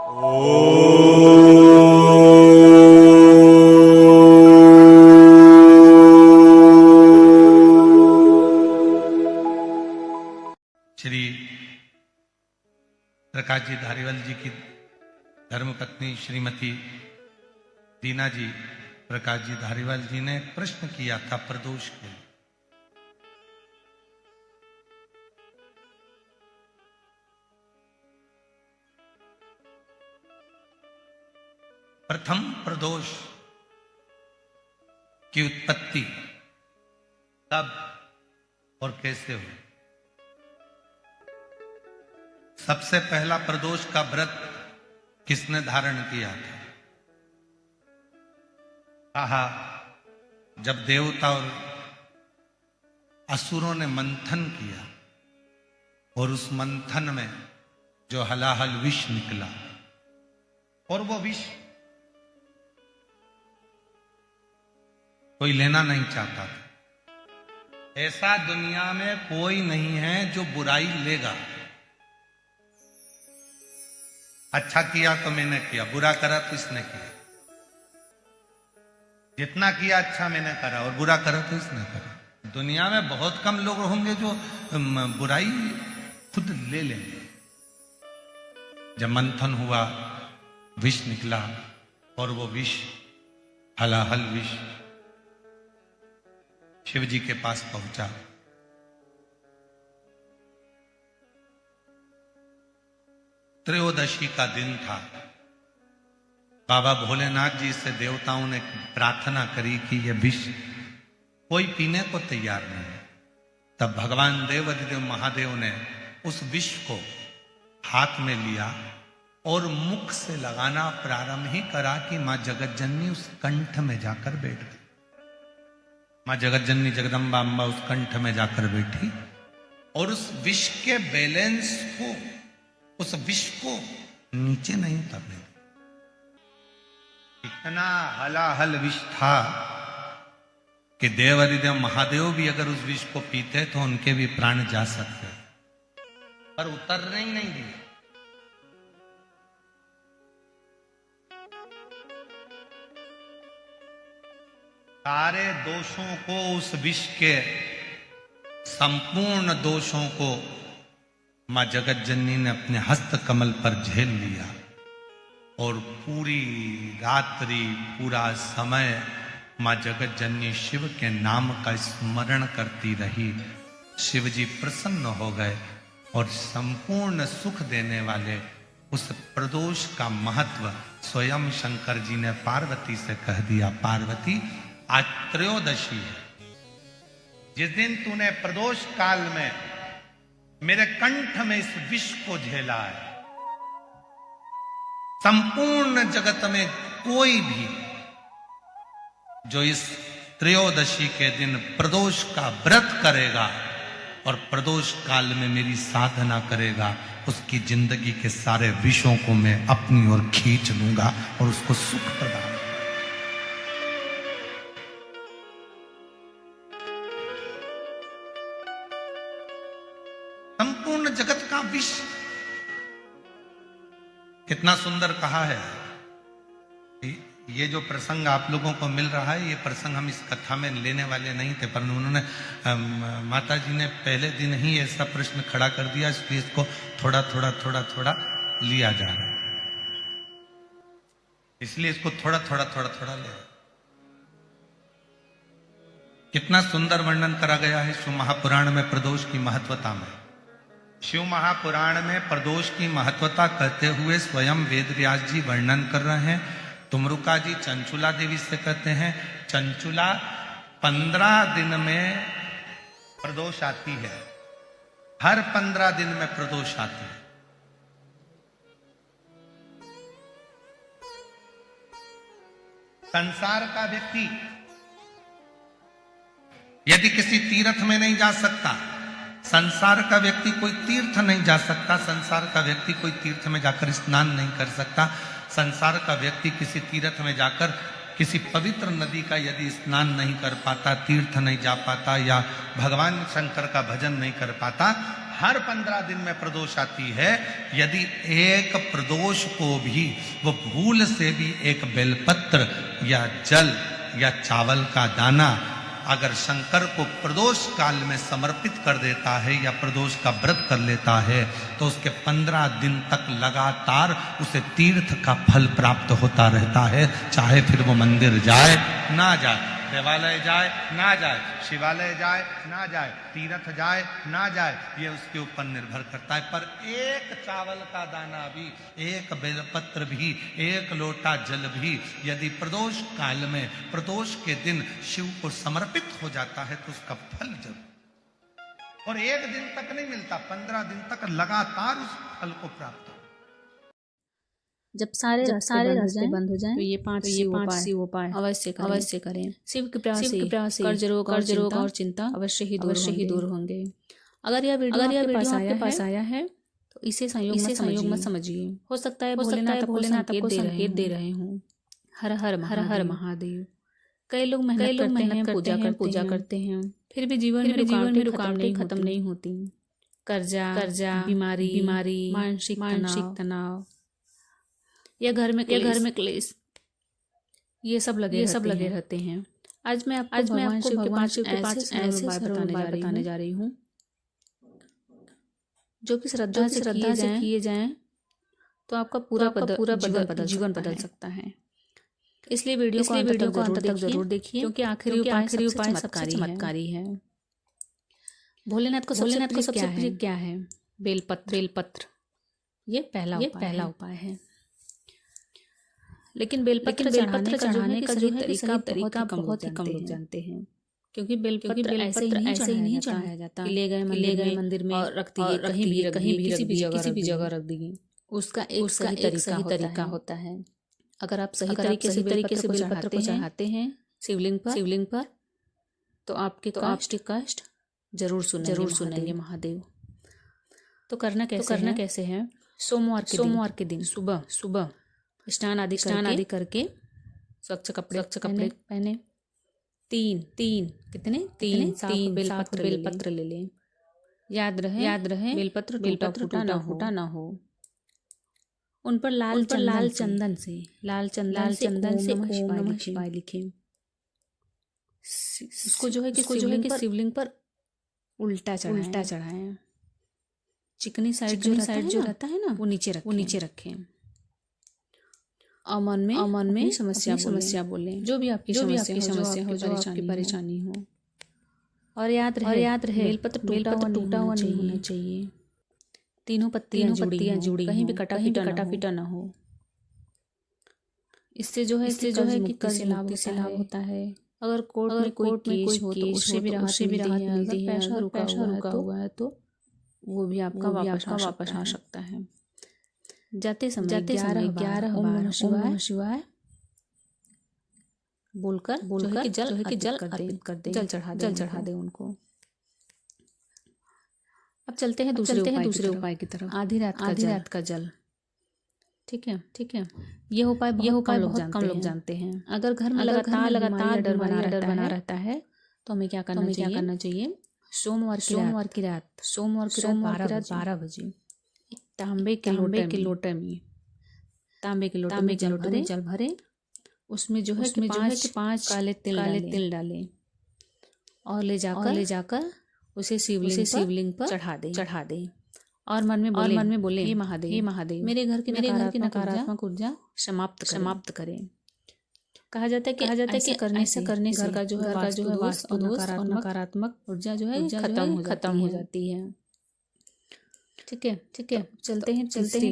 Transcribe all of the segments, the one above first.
श्री प्रकाश जी धारीवाल जी की धर्मपत्नी श्रीमती दीना जी प्रकाश जी धारीवाल जी ने प्रश्न किया था प्रदोष के लिए। प्रथम प्रदोष की उत्पत्ति कब और कैसे हुई? सबसे पहला प्रदोष का व्रत किसने धारण किया था? कहा जब देवता और असुरों ने मंथन किया और उस मंथन में जो हलाहल विष निकला, और वो विष कोई लेना नहीं चाहता था। ऐसा दुनिया में कोई नहीं है जो बुराई लेगा। अच्छा किया तो मैंने किया, बुरा करा तो इसने किया। जितना किया अच्छा मैंने करा और बुरा करा तो इसने करा। दुनिया में बहुत कम लोग होंगे जो बुराई खुद ले लेंगे। जब मंथन हुआ, विष निकला और वो विष हलाहल विष शिव जी के पास पहुंचा। त्रयोदशी का दिन था। बाबा भोलेनाथ जी से देवताओं ने प्रार्थना करी कि यह विष कोई पीने को तैयार नहीं है। तब भगवान देवाधिदेव महादेव ने उस विष को हाथ में लिया और मुख से लगाना प्रारंभ ही करा कि मां जगतजननी उस कंठ में जाकर बैठ गई। मां जगतजननी जगदम्बा अम्बा उस कंठ में जाकर बैठी और उस विष के बैलेंस को, उस विष को नीचे नहीं उतरने दी। इतना हलाहल विष था कि देवाधिदेव महादेव भी अगर उस विष को पीते तो उनके भी प्राण जा सकते, पर उतरने ही नहीं दिए। सारे दोषों को, उस विष के संपूर्ण दोषों को मां जगतजननी ने अपने हस्त कमल पर झेल लिया और पूरी रात्रि, पूरा समय मां जगतजननी शिव के नाम का स्मरण करती रही। शिव जी प्रसन्न हो गए और संपूर्ण सुख देने वाले उस प्रदोष का महत्व स्वयं शंकर जी ने पार्वती से कह दिया। पार्वती, आज त्रयोदशी है। जिस दिन तूने प्रदोष काल में मेरे कंठ में इस विष को झेला है, संपूर्ण जगत में कोई भी जो इस त्रयोदशी के दिन प्रदोष का व्रत करेगा और प्रदोष काल में मेरी साधना करेगा, उसकी जिंदगी के सारे विषयों को मैं अपनी ओर खींच लूंगा और उसको सुख प्रदान। संपूर्ण जगत का विष, कितना सुंदर कहा है। ये जो प्रसंग आप लोगों को मिल रहा है, ये प्रसंग हम इस कथा में लेने वाले नहीं थे, पर उन्होंने माता जी ने पहले दिन ही ऐसा प्रश्न खड़ा कर दिया, इसलिए इसको थोड़ा थोड़ा थोड़ा थोड़ा लिया जा रहा है। इसलिए इसको थोड़ा थोड़ा थोड़ा थोड़ा ले। कितना सुंदर वर्णन करा गया है शिव महापुराण में प्रदोष की महत्वता में। शिव महापुराण में प्रदोष की महत्वता कहते हुए स्वयं वेदव्यास जी वर्णन कर रहे हैं। तुमरुका जी चंचुला देवी से कहते हैं, चंचुला 15 दिन में प्रदोष आती है, हर 15 दिन में प्रदोष आती है। संसार का व्यक्ति यदि किसी तीर्थ में नहीं जा सकता, संसार का व्यक्ति कोई तीर्थ नहीं जा सकता, संसार का व्यक्ति कोई तीर्थ में जाकर स्नान नहीं कर सकता, संसार का व्यक्ति किसी तीर्थ में जाकर किसी पवित्र नदी का यदि स्नान नहीं कर पाता, तीर्थ नहीं जा पाता या भगवान शंकर का भजन नहीं कर पाता, हर 15 दिन में प्रदोष आती है। यदि एक प्रदोष को भी वो भूल से भी एक बेलपत्र या जल या चावल का दाना अगर शंकर को प्रदोष काल में समर्पित कर देता है या प्रदोष का व्रत कर लेता है तो उसके 15 दिन तक लगातार उसे तीर्थ का फल प्राप्त होता रहता है। चाहे फिर वो मंदिर जाए ना जाए, देवालय जाए ना जाए, शिवालय जाए ना जाए, तीर्थ जाए ना जाए, ये उसके ऊपर निर्भर करता है। पर एक चावल का दाना भी, एक बेलपत्र भी, एक लोटा जल भी यदि प्रदोष काल में प्रदोष के दिन शिव को समर्पित हो जाता है तो उसका फल जरूर, और एक दिन तक नहीं मिलता, 15 दिन तक लगातार उस फल को प्राप्त हो। जब सारे रास्ते बंद हो जाएं तो ये पांच शिव उपाय अवश्य करें। शिव की कृपा से कर्ज रोग और चिंता अवश्य ही दूर होंगे। अगर यह वीडियो आपके पास आया है तो इसे संयोग मत समझिए। हो सकता है भोलेनाथ आपको संकेत दे रहे हों। हर हर महादेव। कई लोग मेहनत पूजा करते हैं, फिर भी जीवन में रुकावटें खत्म नहीं होती। कर्जा, बीमारी, मानसिक तनाव या घर में क्लेश, ये सब लगे रहते हैं। आज मैं आपको भगवान शिव के पांच ऐसे बताने जा रही हूँ जो कि श्रद्धा से किए जाएं तो आपका पूरा जीवन बदल सकता है। इसलिए वीडियो को अंत तक जरूर देखिए, क्योंकि आखिरी उपाय सबसे चमत्कारी है। भोलेनाथ को सबसे प्रिय क्या है? बेलपत्र। ये पहला उपाय है। लेकिन बेलपत्र चढ़ाने का जो है तरीका बहुत ही कम लोग जानते हैं, क्योंकि बेलपत्र ऐसे ही नहीं चढ़ाया जाता। ले गए मंदिर में और रख दिए, कहीं भी किसी भी जगह रख दिए। उसका एक सही तरीका होता है। अगर आप सही तरीके से बेलपत्र को चढ़ाते हैं शिवलिंग पर तो आपके कष्ट जरूर सुनेंगे महादेव। तो करना कैसे है? सोमवार के दिन सुबह स्नान आदि करके स्वच्छ कपड़े पहने, तीन बेलपत्र ले लें। याद रहे बेलपत्र टूटा ना हो। उन पर लाल चंदन से ओम नमः शिवाय लिखें। इसको जो है कि शिवलिंग पर उल्टा चढ़ाएं। चिकनी साइड जो रहता है ना वो नीचे रखें। और मन में समस्या बोलें, जो भी आपकी समस्या हो, जो आपकी परेशानी हो। और याद रहे बेलपत्र टूटा हुआ नहीं होना चाहिए। तीनों पत्तियां जुड़ी, कहीं भी कटा फिटा ना हो। इससे जो है कि कर्ज लाभ होता है। अगर कोर्ट में कोई केस हो तो उससे भी राहत मिलती है। अगर पैसा रुका हुआ है तो वो भी आपका वापस आ सकता है। जाते समय 11 ओम नमः शिवाय बोलकर जल अर्पित कर दे, जल चढ़ा दे उनको। अब चलते हैं दूसरे उपाय की तरफ। आधी रात का जल। ठीक है। यह उपाय बहुत कम लोग जानते हैं। अगर घर में लगातार डर बना रहता है तो हमें क्या करना चाहिए? सोमवार की रात 12 बजे तांबे के लोटे में जल भरे। उसमें जो है कि 5 काले तिल डालें और ले जाकर उसे शिवलिंग पर चढ़ा दे। और मन में बोले हे महादेव मेरे घर की नकारात्मक ऊर्जा समाप्त करें। कहा जाता है कि ऐसे करने से घर का जो है वास्तु दोष और नकारात्मक ऊर्जा जो है खत्म हो जाती है। ठीक है। चलते हैं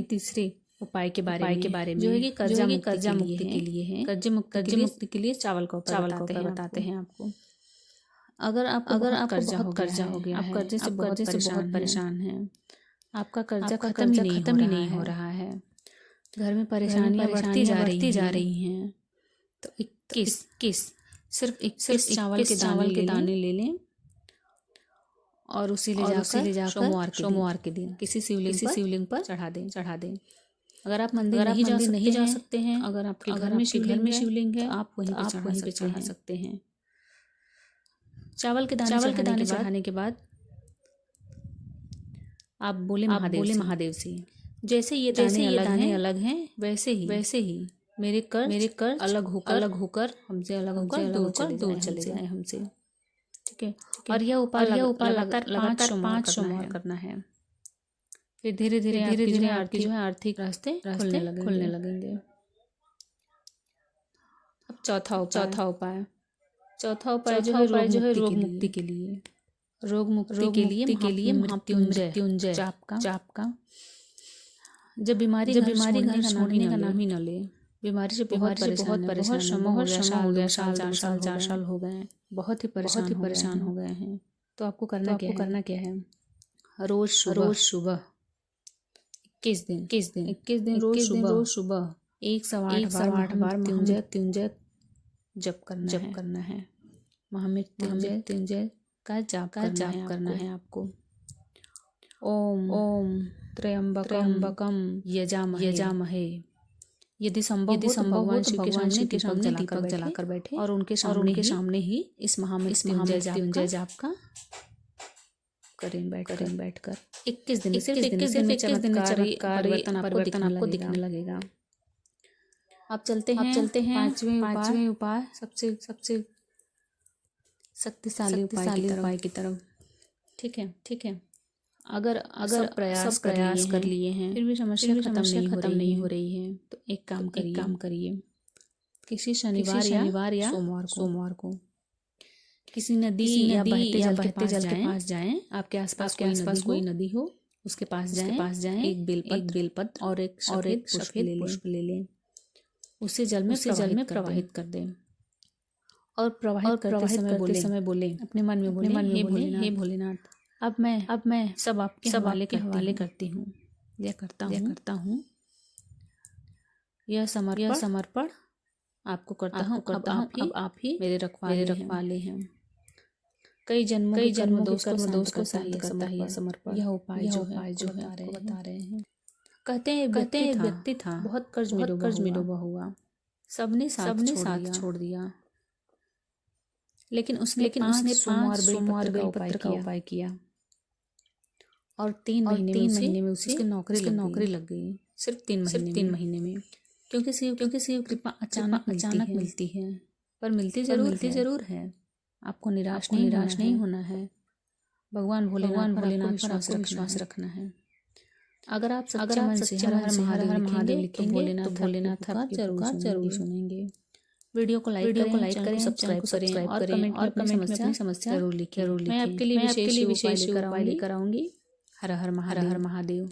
तीसरे उपाय के बारे में, जो है कि कर्जा मुक्ति के लिए है। कर्ज मुक्ति के लिए चावल का उपाय बताते हैं आपको। अगर आपको बहुत कर्जा हो गया है, आप कर्जे से बहुत परेशान हैं, आपका कर्जा खत्म ही नहीं हो रहा है, घर में परेशानियां बढ़ती जा रही हैं, तो 21 चावल के दाने ले लें और उसे ले जाकर सोमवार के दिन किसी शिवलिंग पर चढ़ा दें। अगर आप मंदिर नहीं जा सकते हैं, अगर आपके घर में शिवलिंग है, आप वहीं पे चढ़ा सकते हैं। चावल के दाने चढ़ाने के बाद आप बोले महादेव से। जैसे ये दाने अलग हैं वैसे ही मेरे कर्ज अलग होकर हमसे अलग होकर दूर चले जाए हमसे। ठीक है। और यह उपाय लगातार 5 सोमवार करना है। फिर धीरे धीरे आर्थिक रास्ते खुलने लगेंगे। अब चौथा उपाय जो है रोग मुक्ति के लिए। रोग मुक्ति के लिए मृत्युंजय जाप का। जब बीमारी घर छोड़ने का नाम ही न ले। बीमारी से बहुत परेशान हो गया, साल 4 साल हो गए, बहुत ही परेशान हो गए हैं। तो आपको करना क्या है? रोज सुबह 21 दिन रोज सुबह 108 बार मृत्युंजय जप करना है। महामृत्युंजय का जाप करना है आपको। ओम त्र्यंबकम यजामहे। यदि संभव हो तो भगवान श्री के सामने दीपक जलाकर बैठे और उनके सामने ही इस महामृत्युंजय जाप का करें बैठकर 21 दिन में चमत्कार परिवर्तन आपको दिखने लगेगा। आप चलते हैं पांचवें उपाय, सबसे शक्तिशाली उपाय की तरफ। ठीक है। अगर प्रयास कर लिए हैं फिर भी समस्या खत्म नहीं हो रही है तो एक काम करिए। किसी शनिवार या सोमवार को किसी नदी या बहते जल के पास जाएं। आपके आसपास कोई नदी हो उसके पास जाएं। एक बेलपत्र और एक सफेद पुष्प ले लें। उसे जल में प्रवाहित कर दें और प्रवाहित करते समय बोले अपने मन में बोले, हे भोलेनाथ, अब मैं सब आपके हवाले करती हूँ या करता हूँ। यह समर्पण आपको करता हूँ। अब आप ही मेरे रखवाले हैं। कई जन्मों दोष को शांत करता है समर्पण। यह उपाय जो है आपको बता रहे हैं। कहते हैं एक व्यक्ति था बहुत कर्ज में डूबा हुआ। सबने साथ छोड़ दिया, लेकिन उसने 5 सोमवार बेलपत्र का उपाय किया और 3 महीने में उसकी नौकरी लग गई। सिर्फ 3 महीने में। क्योंकि शिव कृपा अचानक मिलती है, पर मिलती जरूर है। आपको निराश नहीं होना है। भगवान भोलेनाथ पर विश्वास रखना है। अगर आप सच्चे मन से हर हर महादेव लिखेंगे तो भोलेनाथ आपकी पुकार जरूर सुनेंगे। वीडियो को लाइक करें, सब्सक्राइब करें और कमेंट में अपनी समस्या जरूर लिखें। मैं आपके लिए विशेष उपाय लेकर आऊंगी। हर हर महादेव।